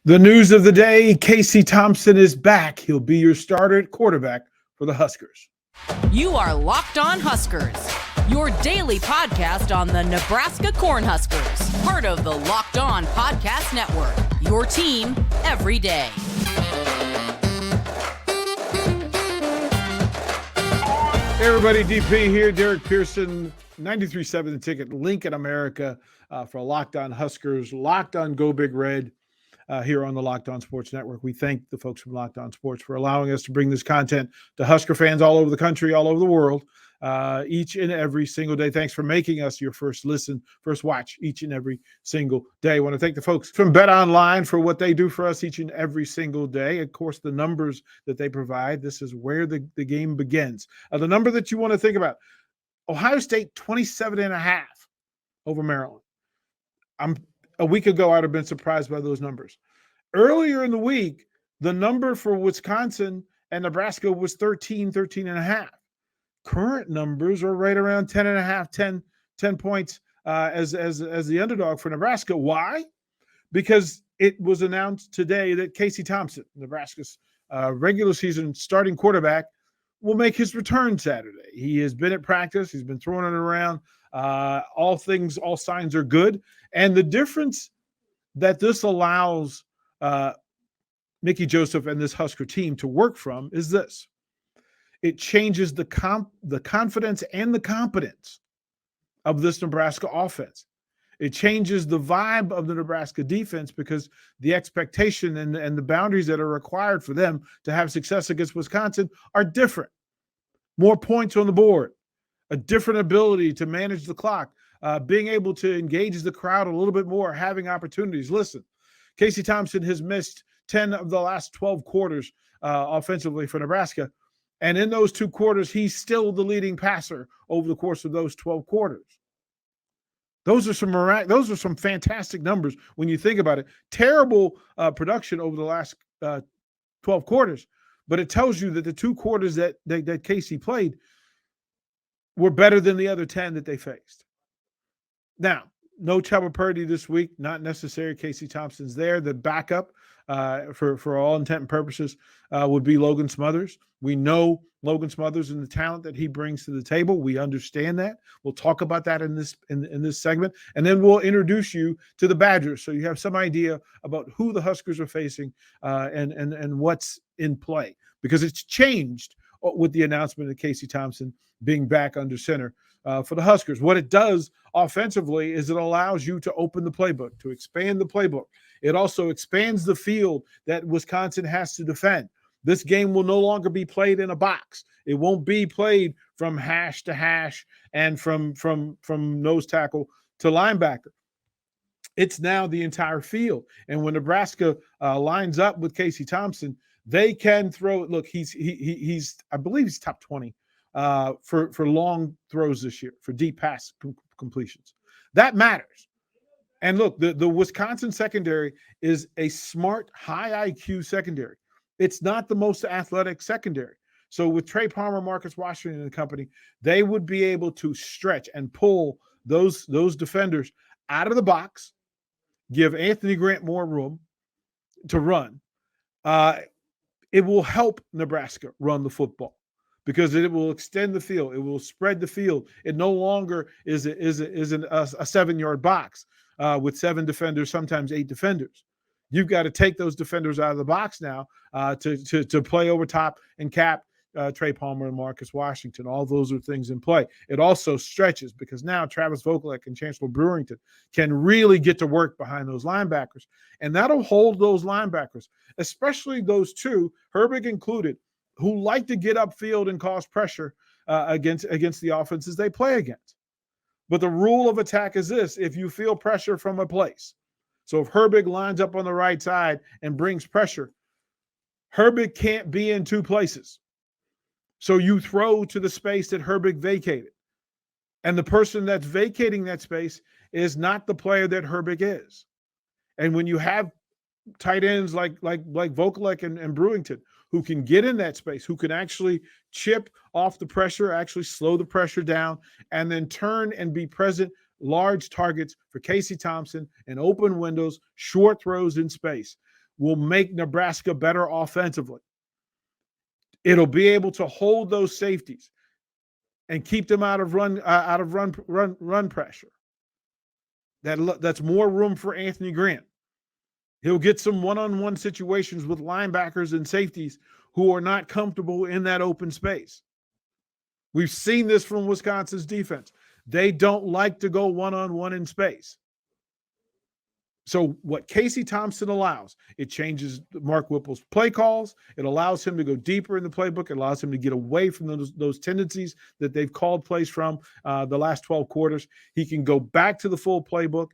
The news of the day, Casey Thompson is back. He'll be your starter at quarterback for the Huskers. You are Locked On Huskers, your daily podcast on the Nebraska Cornhuskers, part of the Locked On Podcast Network, your team every day. Hey everybody, DP here, Derrick Pearson, 93.7 The Ticket, Lincoln, America, for Locked On Huskers, Locked On Go Big Red. Here on the Locked On Sports Network. We thank the folks from Locked On Sports for allowing us to bring this content to Husker fans all over the country, all over the world, each and every single day. Thanks for making us your first listen, first watch each and every single day. I want to thank the folks from BetOnline for what they do for us each and every single day. Of course, the numbers that they provide, this is where the game begins. The number that you want to think about, Ohio State 27.5 over Maryland. A week ago, I'd have been surprised by those numbers. Earlier in the week, the number for Wisconsin and Nebraska was 13.5. Current numbers are right around 10.5, 10 points as the underdog for Nebraska. Why? Because it was announced today that Casey Thompson, Nebraska's regular season starting quarterback, will make his return Saturday. He has been at practice. He's been throwing it around. All signs are good. And the difference that this allows Mickey Joseph and this Husker team to work from is this. It changes the confidence and the competence of this Nebraska offense. It changes the vibe of the Nebraska defense because the expectation and the boundaries that are required for them to have success against Wisconsin are different. More points on the board, a different ability to manage the clock, being able to engage the crowd a little bit more, having opportunities. Listen, Casey Thompson has missed 10 of the last 12 quarters offensively for Nebraska. And in those 2 quarters, he's still the leading passer over the course of those 12 quarters. Those are some fantastic numbers when you think about it. Terrible production over the last 12 quarters, but it tells you that the 2 quarters that Casey played were better than the other 10 that they faced. Now, no Chuba Purdy this week, not necessary. Casey Thompson's there. The backup, for all intent and purposes, would be Logan Smothers. We know Logan Smothers and the talent that he brings to the table. We understand that. We'll talk about that in this segment, and then we'll introduce you to the Badgers, so you have some idea about who the Huskers are facing and what's in play, because it's changed with the announcement of Casey Thompson being back under center for the Huskers. What it does offensively is it allows you to open the playbook, to expand the playbook. It also expands the field that Wisconsin has to defend. This game will no longer be played in a box. It won't be played from hash to hash and from nose tackle to linebacker. It's now the entire field. And when Nebraska lines up with Casey Thompson, they can throw. Look, he's I believe he's top 20 for long throws this year, for deep pass completions. That matters. And look, the Wisconsin secondary is a smart, high IQ secondary. It's not the most athletic secondary. So with Trey Palmer, Marcus Washington and company, they would be able to stretch and pull those defenders out of the box, give Anthony Grant more room to run. It will help Nebraska run the football because it will extend the field. It will spread the field. It no longer is a 7-yard box with 7 defenders, sometimes 8 defenders. You've got to take those defenders out of the box now to play over top and cap Trey Palmer and Marcus Washington. All those are things in play. It also stretches because now Travis Vokalek and Chancellor Brewington can really get to work behind those linebackers. And that'll hold those linebackers, especially those 2, Herbig included, who like to get upfield and cause pressure against the offenses they play against. But the rule of attack is this: if you feel pressure from a place, so if Herbig lines up on the right side and brings pressure, Herbig can't be in 2 places. So you throw to the space that Herbig vacated. And the person that's vacating that space is not the player that Herbig is. And when you have tight ends like Vokalek and Brewington, who can get in that space, who can actually chip off the pressure, actually slow the pressure down, and then turn and be present, large targets for Casey Thompson and open windows, short throws in space. will make Nebraska better offensively. It'll be able to hold those safeties and keep them out of run pressure. That's more room for Anthony Grant. He'll get some one-on-one situations with linebackers and safeties who are not comfortable in that open space. We've seen this from Wisconsin's defense. They don't like to go one-on-one in space. So what Casey Thompson allows, it changes Mark Whipple's play calls. It allows him to go deeper in the playbook. It allows him to get away from those tendencies that they've called plays from the last 12 quarters. He can go back to the full playbook.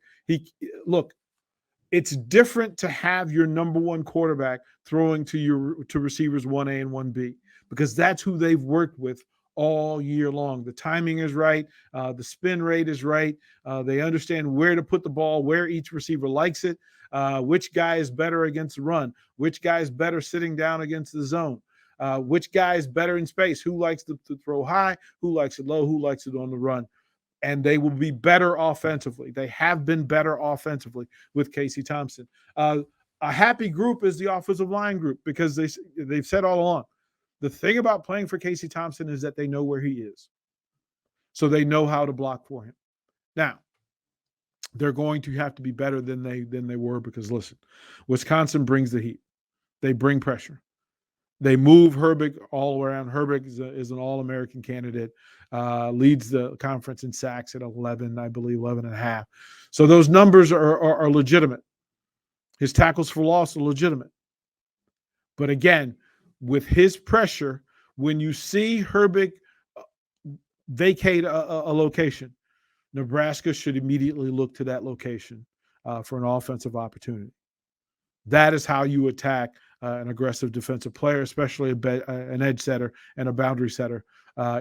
It's different to have your number one quarterback throwing to receivers 1A and 1B because that's who they've worked with all year long. The timing is right. The spin rate is right. They understand where to put the ball, where each receiver likes it, which guy is better against the run, which guy is better sitting down against the zone, which guy is better in space, who likes to throw high, who likes it low, who likes it on the run. And they will be better offensively. They have been better offensively with Casey Thompson. A happy group is the offensive line group because they've said all along, the thing about playing for Casey Thompson is that they know where he is. So they know how to block for him. Now, they're going to have to be better than they were because, listen, Wisconsin brings the heat. They bring pressure. They move Herbig all around. Herbig is an All-American candidate, leads the conference in sacks at 11, I believe, 11 and a half. So those numbers are legitimate. His tackles for loss are legitimate. But again, with his pressure, when you see Herbig vacate a location, Nebraska should immediately look to that location for an offensive opportunity. That is how you attack an aggressive defensive player, especially an edge setter and a boundary setter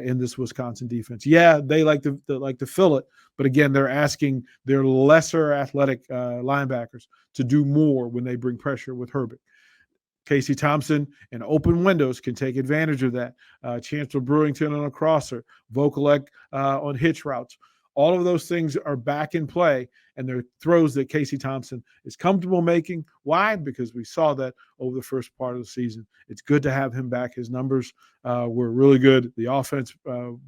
in this Wisconsin defense. Yeah, they like to fill it, but again, they're asking their lesser athletic linebackers to do more when they bring pressure with Herbig. Casey Thompson and open windows can take advantage of that. Chancellor Brewington on a crosser, Vokalek on hitch routes. All of those things are back in play, and they're throws that Casey Thompson is comfortable making. Why? Because we saw that over the first part of the season. It's good to have him back. His numbers were really good. The offense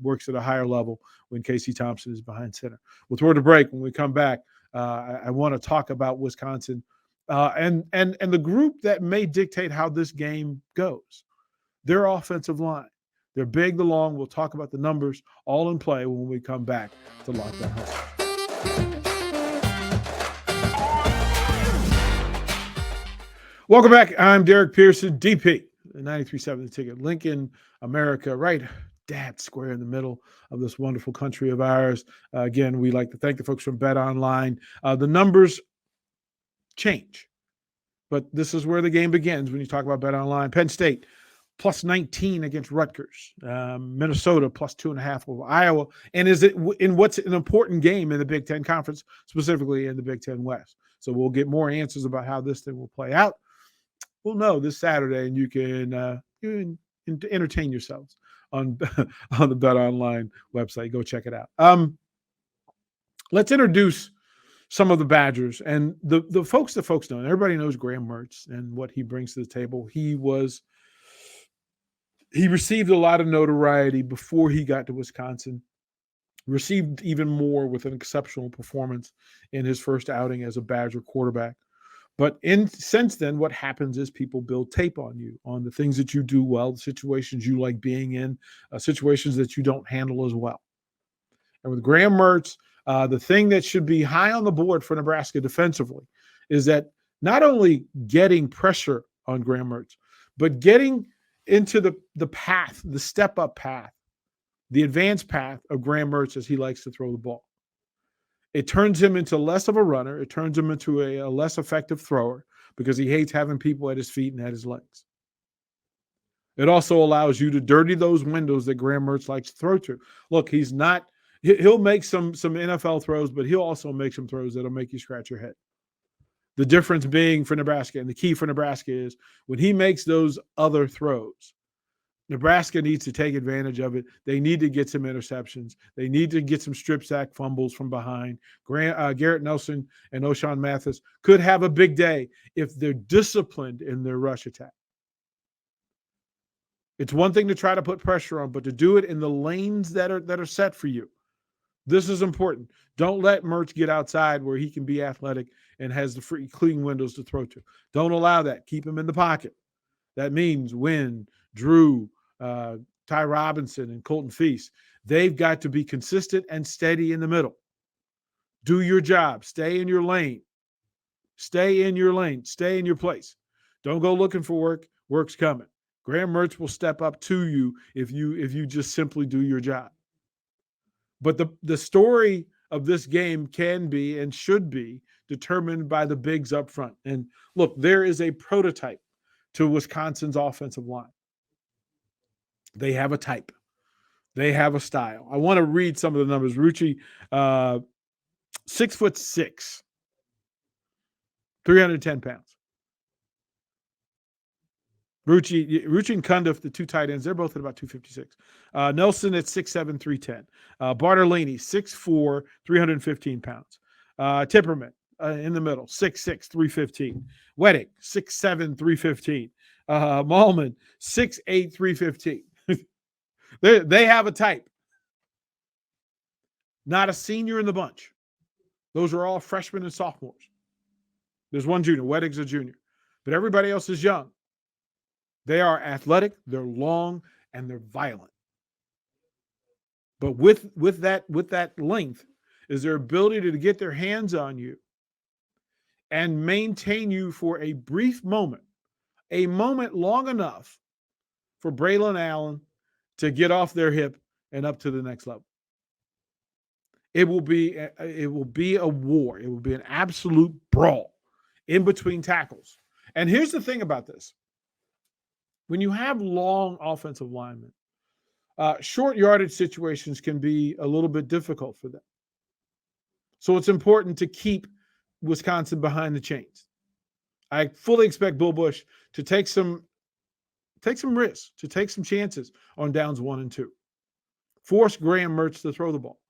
works at a higher level when Casey Thompson is behind center. We'll throw it a break. When we come back, I want to talk about Wisconsin and the group that may dictate how this game goes. Their offensive line. They're big, the long. We'll talk about the numbers all in play when we come back to Locked On Huskers. Welcome back. I'm Derrick Pearson, DP, 93.7 The Ticket, Lincoln, America, right dad square in the middle of this wonderful country of ours. Again, we like to thank the folks from BetOnline. The numbers change, but this is where the game begins when you talk about BetOnline. Penn State, plus 19 against Rutgers. Minnesota, plus 2.5 over Iowa. And is it in what's an important game in the Big Ten Conference, specifically in the Big Ten West? So we'll get more answers about how this thing will play out. We'll know this Saturday, and you can entertain yourselves on the BetOnline website. Go check it out. Let's introduce some of the Badgers and the folks that folks know. And everybody knows Graham Mertz and what he brings to the table. He received a lot of notoriety before he got to Wisconsin, received even more with an exceptional performance in his first outing as a Badger quarterback. But since then, what happens is people build tape on you, on the things that you do well, the situations you like being in, situations that you don't handle as well. And with Graham Mertz, the thing that should be high on the board for Nebraska defensively is that not only getting pressure on Graham Mertz, but getting into the path, the step-up path, the advanced path of Graham Mertz as he likes to throw the ball. It turns him into less of a runner. It turns him into a less effective thrower because he hates having people at his feet and at his legs. It also allows you to dirty those windows that Graham Mertz likes to throw to. Look, he'll make some NFL throws, but he'll also make some throws that'll make you scratch your head. The difference being for Nebraska, and the key for Nebraska is when he makes those other throws, Nebraska needs to take advantage of it. They need to get some interceptions. They need to get some strip sack fumbles from behind. Garrett Nelson and O'Shawn Mathis could have a big day if they're disciplined in their rush attack. It's one thing to try to put pressure on, but to do it in the lanes that are set for you. This is important. Don't let Mertz get outside where he can be athletic and has the free clean windows to throw to. Don't allow that. Keep him in the pocket. That means Wynn, Drew, Ty Robinson, and Colton Feast. They've got to be consistent and steady in the middle. Do your job. Stay in your lane. Stay in your lane. Stay in your place. Don't go looking for work. Work's coming. Graham Mertz will step up to you if you just simply do your job. But the story of this game can be and should be determined by the bigs up front. And look, there is a prototype to Wisconsin's offensive line. They have a type. They have a style. I want to read some of the numbers. Rucci, 6'6", 310 pounds. Rucci and Cundiff, the two tight ends, they're both at about 256. Nelson at 6'7", 310. Bartolini, 6'4", 315 pounds. Tipperman in the middle, 6'6", 315. Weddick, 6'7", 315. Malman, 6'8", 315. They have a type. Not a senior in the bunch. Those are all freshmen and sophomores. There's one junior. Weddick's a junior. But everybody else is young. They are athletic, they're long, and they're violent. But with that length is their ability to get their hands on you and maintain you for a brief moment, a moment long enough for Braylon Allen to get off their hip and up to the next level. It will be a war. It will be an absolute brawl in between tackles. And here's the thing about this. When you have long offensive linemen, short yardage situations can be a little bit difficult for them. So it's important to keep Wisconsin behind the chains. I fully expect Bill Busch to take some risks, to take some chances on downs 1 and 2. Force Graham Mertz to throw the ball.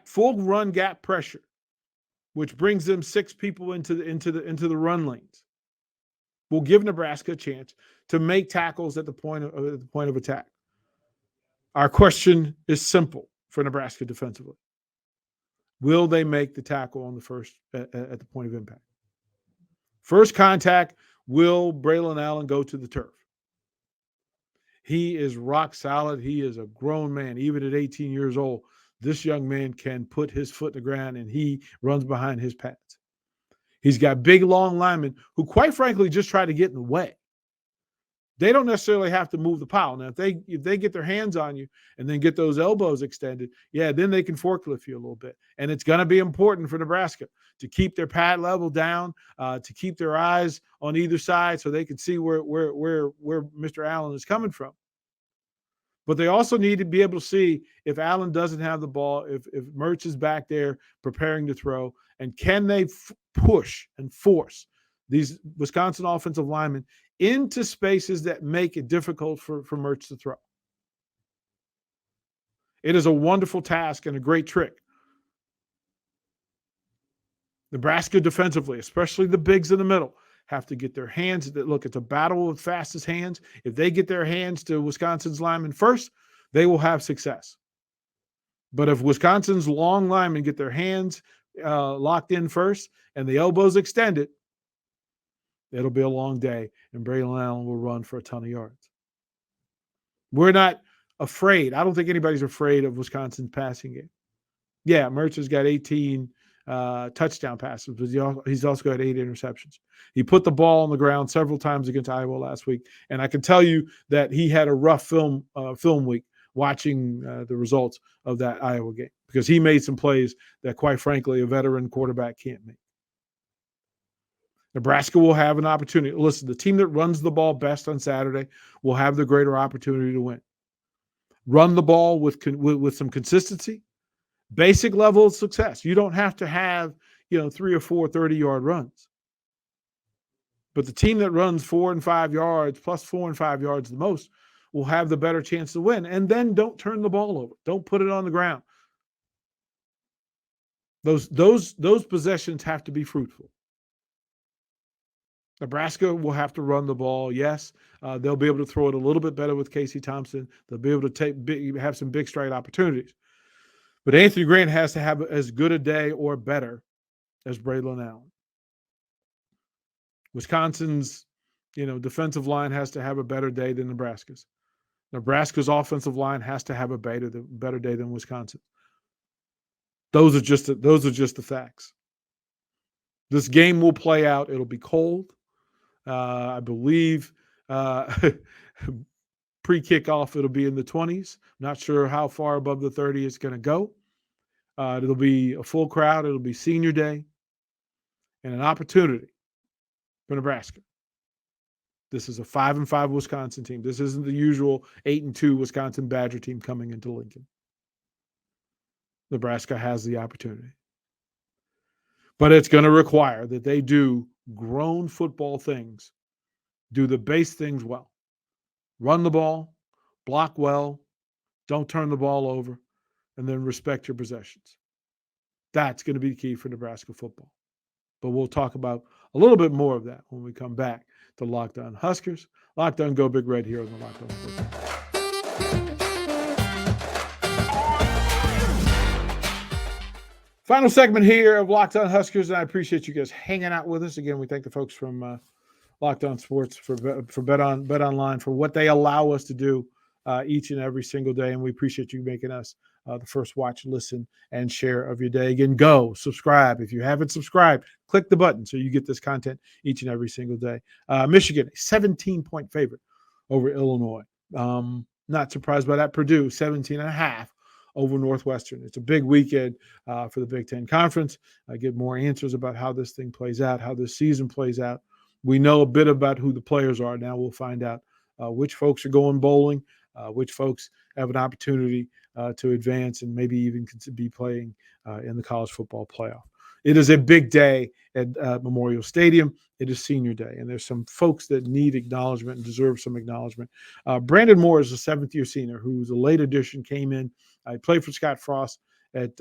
Full run gap pressure, which brings them 6 people into the run lanes. Will give Nebraska a chance to make tackles at the point of attack. Our question is simple for Nebraska defensively. Will they make the tackle on the first at the point of impact? First contact, will Braylon Allen go to the turf? He is rock solid. He is a grown man. Even at 18 years old, this young man can put his foot in the ground and he runs behind his pads. He's got big, long linemen who, quite frankly, just try to get in the way. They don't necessarily have to move the pile. Now, if they get their hands on you and then get those elbows extended, then they can forklift you a little bit. And it's going to be important for Nebraska to keep their pad level down, to keep their eyes on either side so they can see where Mr. Allen is coming from. But they also need to be able to see if Allen doesn't have the ball, if Mertz is back there preparing to throw, and can they push and force these Wisconsin offensive linemen into spaces that make it difficult for Mertz to throw. It is a wonderful task and a great trick. Nebraska defensively, especially the bigs in the middle, have to get their hands. Look, it's a battle of fastest hands. If they get their hands to Wisconsin's linemen first, they will have success. But if Wisconsin's long linemen get their hands locked in first and the elbows extended, it'll be a long day, and Braylon Allen will run for a ton of yards. We're not afraid. I don't think anybody's afraid of Wisconsin's passing game. Yeah, Mertz has got 18 touchdown passes, but he's also got 8 interceptions. He put the ball on the ground several times against Iowa last week, and I can tell you that he had a rough film week watching the results of that Iowa game because he made some plays that, quite frankly, a veteran quarterback can't make. Nebraska will have an opportunity. Listen, the team that runs the ball best on Saturday will have the greater opportunity to win. Run the ball with some consistency, basic level of success. You don't have to have 3 or 4 30-yard runs. But the team that runs 4 and 5 yards, plus 4 and 5 yards the most, will have the better chance to win. And then don't turn the ball over. Don't put it on the ground. Those possessions have to be fruitful. Nebraska will have to run the ball. Yes, they'll be able to throw it a little bit better with Casey Thompson. They'll be able to have some big strike opportunities. But Anthony Grant has to have as good a day or better as Braylon Allen. Wisconsin's, defensive line has to have a better day than Nebraska's. Nebraska's offensive line has to have a better day than Wisconsin. Those are just the facts. This game will play out. It'll be cold. I believe pre-kickoff it'll be in the 20s. Not sure how far above the 30 it's going to go. It'll be a full crowd. It'll be senior day and an opportunity for Nebraska. This is a 5-5 Wisconsin team. This isn't the usual 8-2 Wisconsin Badger team coming into Lincoln. Nebraska has the opportunity. But it's going to require that they do grown football things, do the base things well. Run the ball, block well, don't turn the ball over, and then respect your possessions. That's going to be the key for Nebraska football. But we'll talk about a little bit more of that when we come back to Locked On Huskers. Locked On Go Big Red here on the Locked On Football. Final segment here of Locked On Huskers, and I appreciate you guys hanging out with us. Again, we thank the folks from Locked On Sports for BetOnline for what they allow us to do each and every single day, and we appreciate you making us the first watch, listen, and share of your day. Again, go subscribe. If you haven't subscribed, click the button so you get this content each and every single day. Michigan, a 17-point favorite over Illinois. Not surprised by that. Purdue, 17.5 over Northwestern. It's a big weekend for the Big Ten Conference. I get more answers about how this thing plays out, how this season plays out. We know a bit about who the players are. Now we'll find out which folks are going bowling, which folks have an opportunity to advance and maybe even be playing in the college football playoff. It is a big day at Memorial Stadium. It is senior day, and there's some folks that need acknowledgement and deserve some acknowledgement. Brandon Moore is a seventh-year senior who's a late addition, came in. I played for Scott Frost at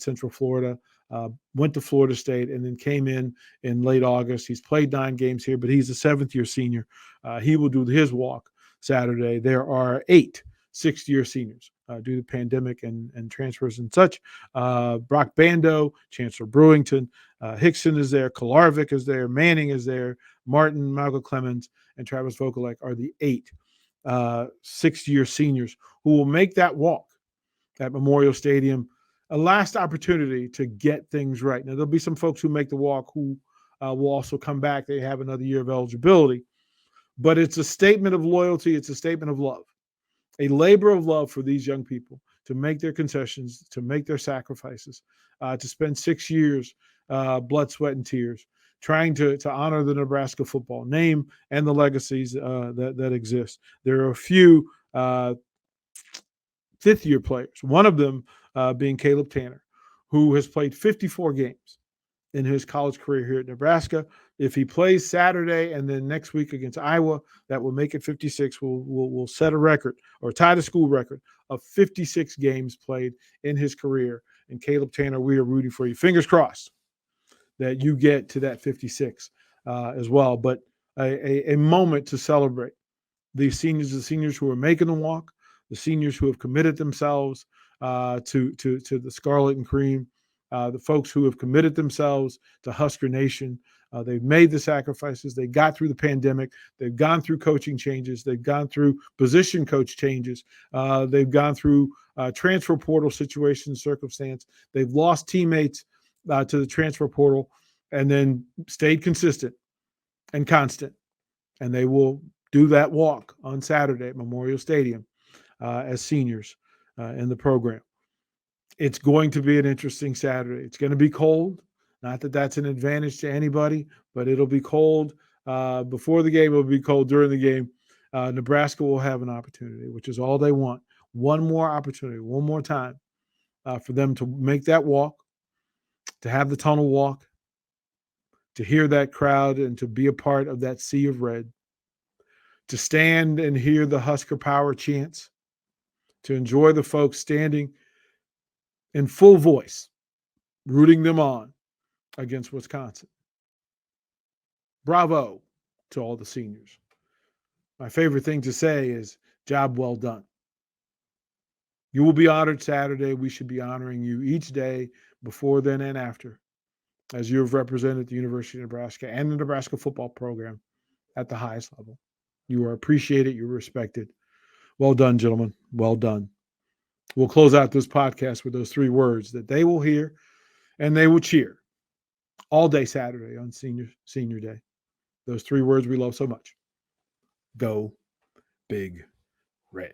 Central Florida, went to Florida State, and then came in late August. He's played 9 games here, but he's a seventh-year senior. He will do his walk Saturday. There are 8 sixth-year seniors due to pandemic and transfers and such. Brock Bando, Chancellor Brewington, Hickson is there, Kolarvik is there, Manning is there, Martin, Malcolm Clemens, and Travis Vokalek are the 8 sixth-year seniors who will make that walk at Memorial Stadium, a last opportunity to get things right. Now, there'll be some folks who make the walk who will also come back. They have another year of eligibility. But it's a statement of loyalty. It's a statement of love, a labor of love for these young people to make their concessions, to make their sacrifices, to spend 6 years, blood, sweat, and tears, trying to honor the Nebraska football name and the legacies that exist. There are a few fifth-year players, one of them being Caleb Tanner, who has played 54 games in his college career here at Nebraska. If he plays Saturday and then next week against Iowa, that will make it 56. We'll set a record or tie the school record of 56 games played in his career. And Caleb Tanner, we are rooting for you. Fingers crossed that you get to that 56 as well. But a moment to celebrate the seniors who are making the walk, the seniors who have committed themselves to the Scarlet and Cream, the folks who have committed themselves to Husker Nation. They've made the sacrifices. They got through the pandemic. They've gone through coaching changes. They've gone through position coach changes. They've gone through transfer portal situation, circumstance. They've lost teammates to the transfer portal and then stayed consistent and constant. And they will do that walk on Saturday at Memorial Stadium as seniors in the program. It's going to be an interesting Saturday. It's going to be cold. Not that that's an advantage to anybody, but it'll be cold before the game. It'll be cold during the game. Nebraska will have an opportunity, which is all they want. One more opportunity, one more time for them to make that walk, to have the tunnel walk, to hear that crowd and to be a part of that sea of red, to stand and hear the Husker Power chants, to enjoy the folks standing in full voice, rooting them on against Wisconsin. Bravo to all the seniors. My favorite thing to say is job well done. You will be honored Saturday. We should be honoring you each day before, then, and after, as you have represented the University of Nebraska and the Nebraska football program at the highest level. You are appreciated. You're respected. Well done, gentlemen. Well done. We'll close out this podcast with those 3 words that they will hear and they will cheer all day Saturday on senior day. Those 3 words we love so much. Go Big Red.